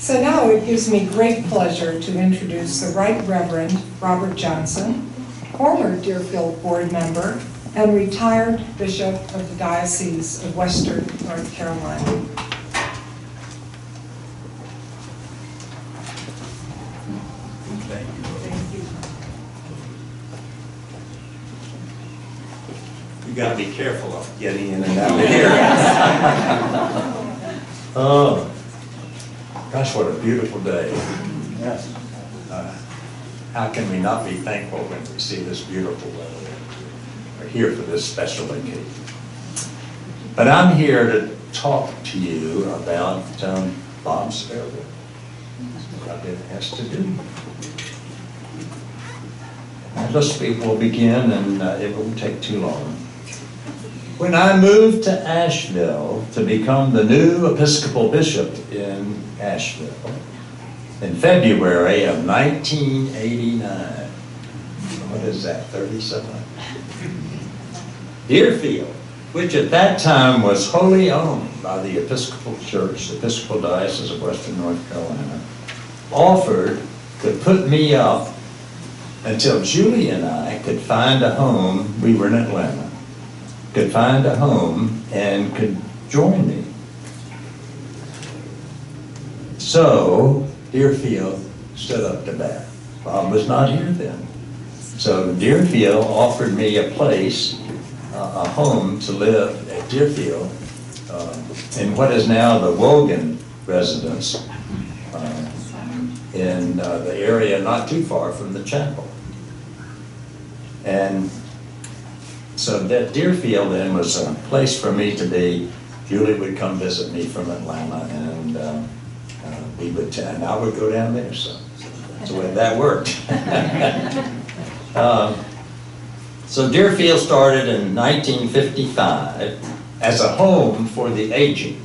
So now it gives me great pleasure to introduce the Right Reverend Robert Johnson, former Deerfield board member and retired Bishop of the Diocese of Western North Carolina. You got to be careful of getting in and out of here. Oh, gosh, what a beautiful day. Yes. How can we not be thankful when we see this beautiful weather? We're here for this special occasion. But I'm here to talk to you about Bob's farewell. That's what I've been asked to do. We'll begin, and it won't take too long. When I moved to Asheville to become the new Episcopal bishop in Asheville in February of 1989, what is that, 37? Deerfield, which at that time was wholly owned by the Episcopal Church, the Episcopal Diocese of Western North Carolina, offered to put me up until Julie and I could find a home. We were in Atlanta. Could find a home and could join me. So Deerfield stood up to bat. Bob was not here then. So Deerfield offered me a place, a home to live at Deerfield in what is now the Wogan residence in the area not too far from the chapel. And so that Deerfield then was a place for me to be. Julie would come visit me from Atlanta, and and I would go down there. So that's the way that worked. So Deerfield started in 1955 as a home for the aging.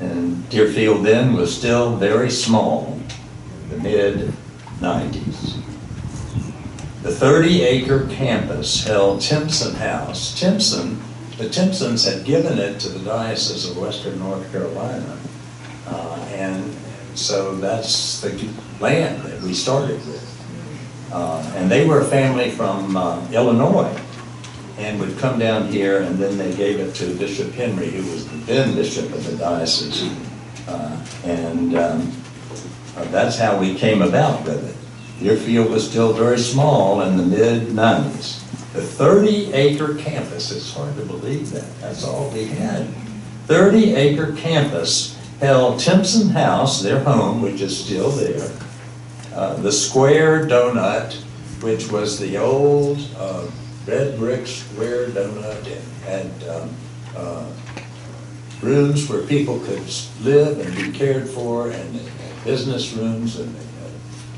And Deerfield then was still very small, the mid-90s. The 30-acre campus held Timpson House. The Timpsons had given it to the Diocese of Western North Carolina. And so that's the land that we started with. And they were a family from Illinois and would come down here, and then they gave it to Bishop Henry, who was the then bishop of the diocese. That's how we came about with it. Deerfield was still very small in the mid-90s. The 30-acre campus, it's hard to believe that, that's all we had. 30-acre campus held Timpson House, their home, which is still there, the Square Donut, which was the old red brick square donut, and had rooms where people could live and be cared for, and they had business rooms, and they had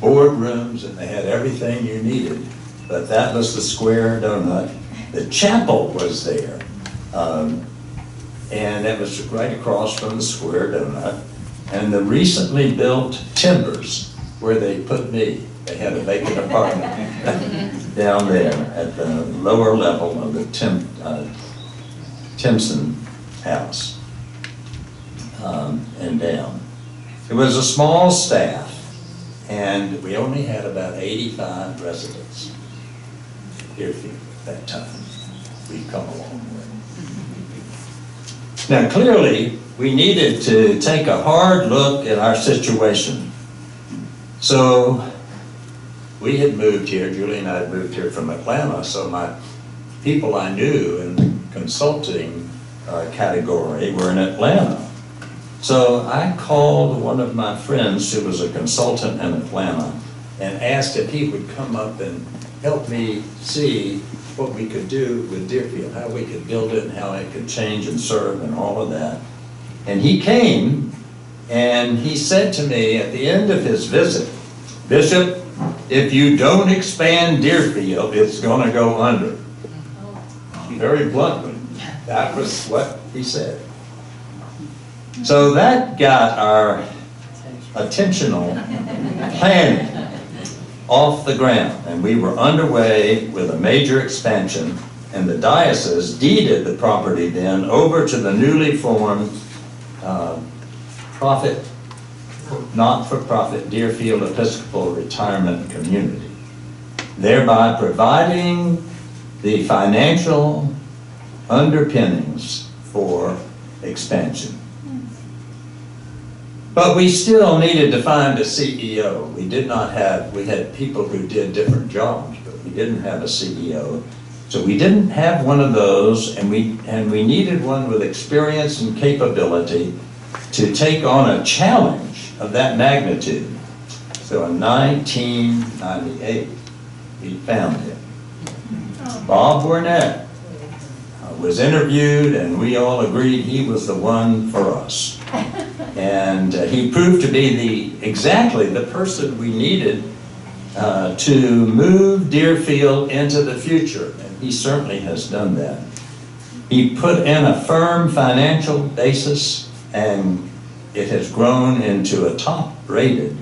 board rooms, and they had everything you needed. But that was the Square Donut. The chapel was there, and it was right across from the Square Donut. And the recently built Timbers, where they put me, they had a vacant apartment down there at the lower level of the Timpson house and down. It was a small staff, and we only had about 85 residents here at that time. We've come a long way. Now clearly, we needed to take a hard look at our situation. So we had moved here, Julie and I had moved here from Atlanta, so my people I knew in the consulting category were in Atlanta. So I called one of my friends who was a consultant in Atlanta and asked if he would come up and help me see what we could do with Deerfield, how we could build it and how it could change and serve and all of that. And he came and he said to me at the end of his visit, "Bishop, if you don't expand Deerfield, it's going to go under." Very bluntly, that was what he said. So that got our attentional planning off the ground, and we were underway with a major expansion, and the diocese deeded the property then over to the newly formed profit, not-for-profit Deerfield Episcopal Retirement Community, thereby providing the financial underpinnings for expansion. But we still needed to find a CEO. We had people who did different jobs, but we didn't have a CEO. So we didn't have one of those, and we needed one with experience and capability to take on a challenge of that magnitude. So in 1998, we found him. Bob Burnett was interviewed, and we all agreed he was the one for us. And he proved to be exactly the person we needed to move Deerfield into the future, and he certainly has done that. He put in a firm financial basis, and it has grown into a top-rated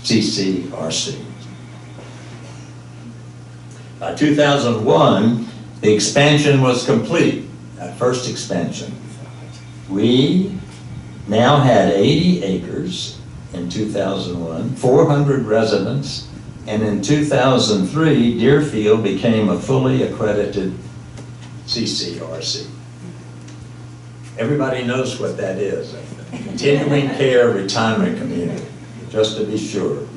CCRC. By 2001, the expansion was complete, that first expansion. We now had 80 acres in 2001, 400 residents, and in 2003, Deerfield became a fully accredited CCRC. Everybody knows what that is, Continuing Care Retirement Community, just to be sure.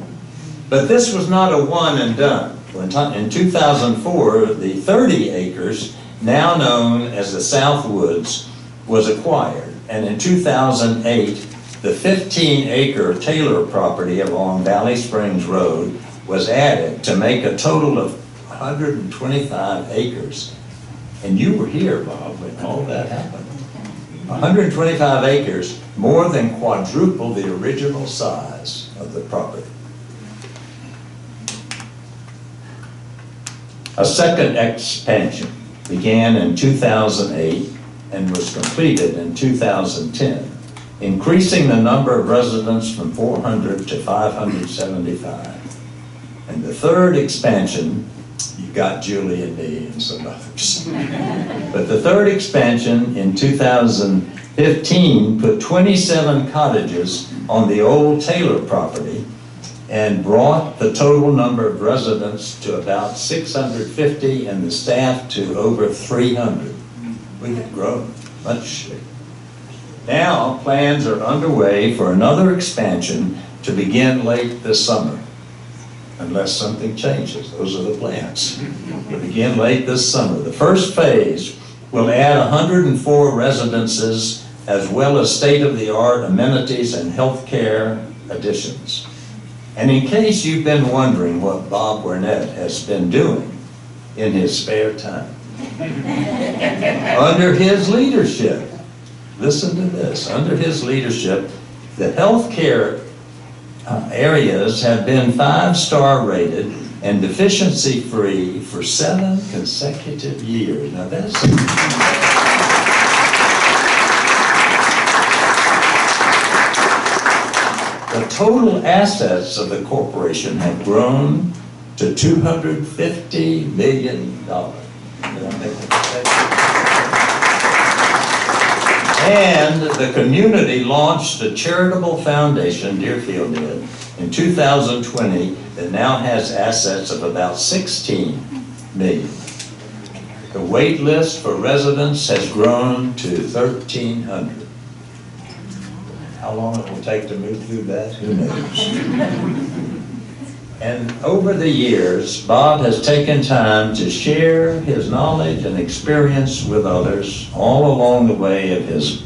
But this was not a one and done. In 2004, the 30 acres, now known as the South Woods, was acquired. And in 2008, the 15-acre Taylor property along Valley Springs Road was added to make a total of 125 acres. And you were here, Bob, when all that happened. 125 acres, more than quadruple the original size of the property. A second expansion began in 2008 and was completed in 2010, increasing the number of residents from 400 to 575. And the third expansion, you got Julie and me and some others. But the third expansion in 2015 put 27 cottages on the old Taylor property and brought the total number of residents to about 650 and the staff to over 300. We have grown much. Now plans are underway for another expansion to begin late this summer, unless something changes. Those are the plans. To begin late this summer. The first phase will add 104 residences as well as state-of-the-art amenities and healthcare additions. And in case you've been wondering what Bob Burnett has been doing in his spare time, under his leadership, listen to this, under his leadership, the healthcare areas have been 5-star rated and deficiency-free for 7 consecutive years. Now that's... The total assets of the corporation have grown to $250 million. And the community launched a charitable foundation, Deerfield did, in 2020 that now has assets of about $16 million. The wait list for residents has grown to 1,300. How long it will take to move through that, who knows? And over the years, Bob has taken time to share his knowledge and experience with others all along the way of his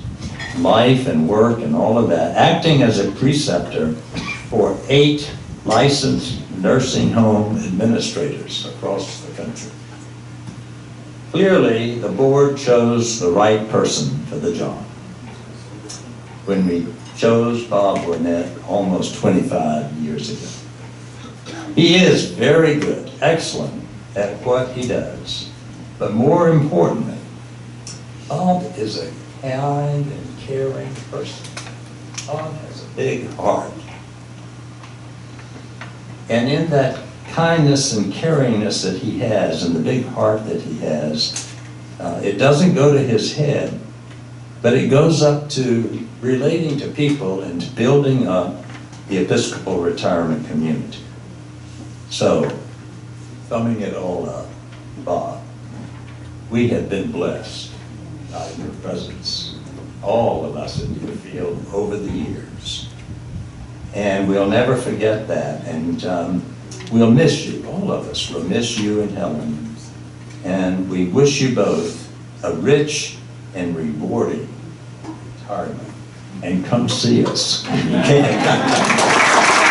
life and work and all of that, acting as a preceptor for 8 licensed nursing home administrators across the country. Clearly, the board chose the right person for the job when we chose Bob Burnett almost 25 years ago. He is very good, excellent at what he does. But more importantly, Bob is a kind and caring person. Bob has a big heart. And in that kindness and caringness that he has and the big heart that he has, it doesn't go to his head But it goes up to relating to people and to building up the Episcopal retirement community. So, summing it all up, Bob, we have been blessed by your presence, all of us in Deerfield over the years. And we'll never forget that. And we'll miss you, all of us. We'll miss you and Helen. And we wish you both a rich and rewarding retirement. And come see us when you can.